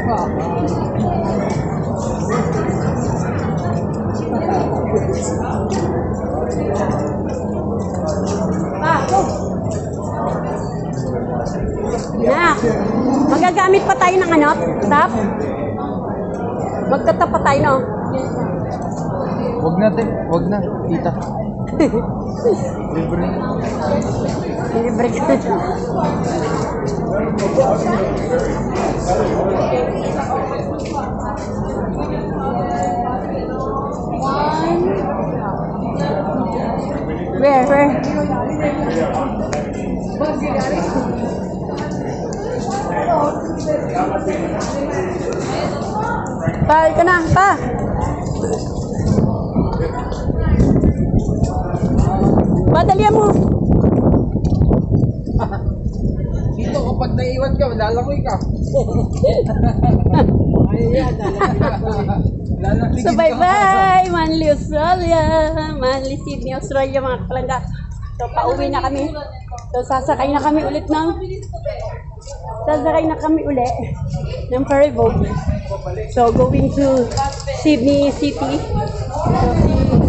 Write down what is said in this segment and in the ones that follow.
Na, magagamit pa tayo ng ano? Tap? Magtatap pa tayo, no? Wag na, tita. Libre. Libre ka. Where? Bye ka na, pa. Padalian mo. Dito, kapag naiwan ka, lalakoy ka. So bye-bye, Manly Australia. Manly Sydney, Australia, mga kapalangga. So pauwi na kami. So sasakay na kami ulit ng ferry boat. So going to Sydney City.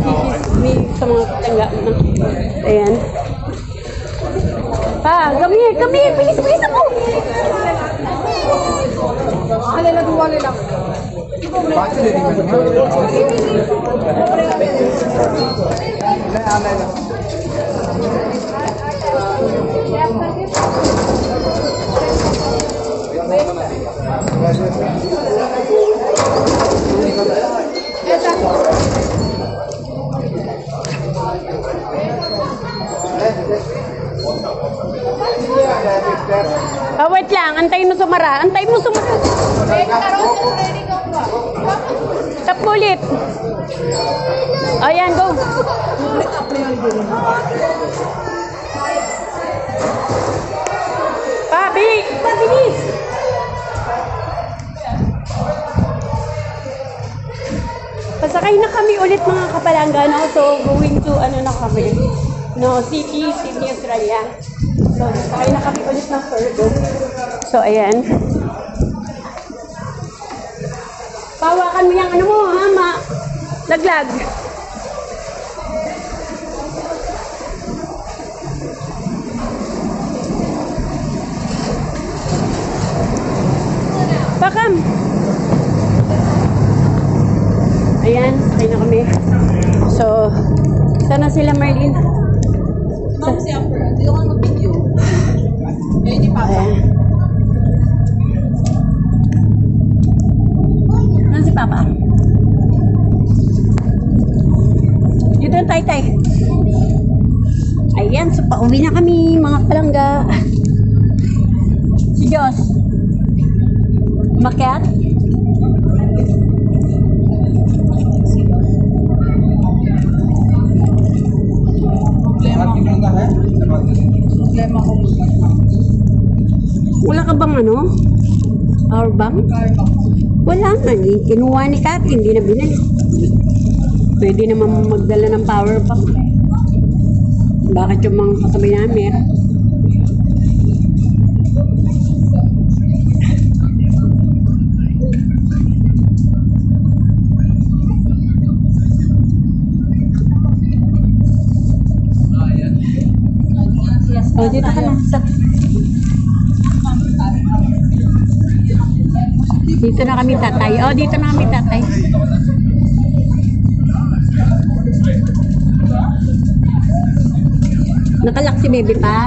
So Sydney sa mga kapalangga. Ayan. Pa, come here, bilis ako. Wala lang. Wait lang, antayin mo sumara. Tap ulit. Ayan, go. Bilis. Pasakay na kami ulit mga kapalangga, no? So, going to, na kami? No, Sydney, Australia. So, pasakay na kami ulit ng ferry boat. So, ayan. Pawakan mo yung mo, ha, laglag. Pakam. Ayan, sakay na kami. So, sana sila Marlene? Ma'am, si Amber, dito ka mag-video. Di pa. Nasaan si Papa? Dito ang tay-tay. Ayan, so pauwi na kami, mga palangga. Si Diyos. Makiat? Problema ko. Wala ka bang power bank? Wala nga eh. Kinuha ni Kati, hindi na binali. Pwede naman magdala ng power bank. Bakit yung mga kasabay namin? Oh, dito ka na. Dito na kami tatay. Oh, dito na kami tatay. Nakalak si baby pa.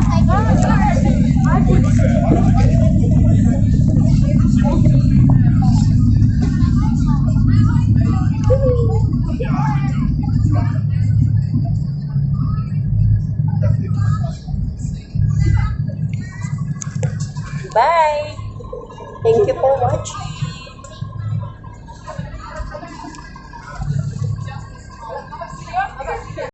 Bye! Thank you for watching.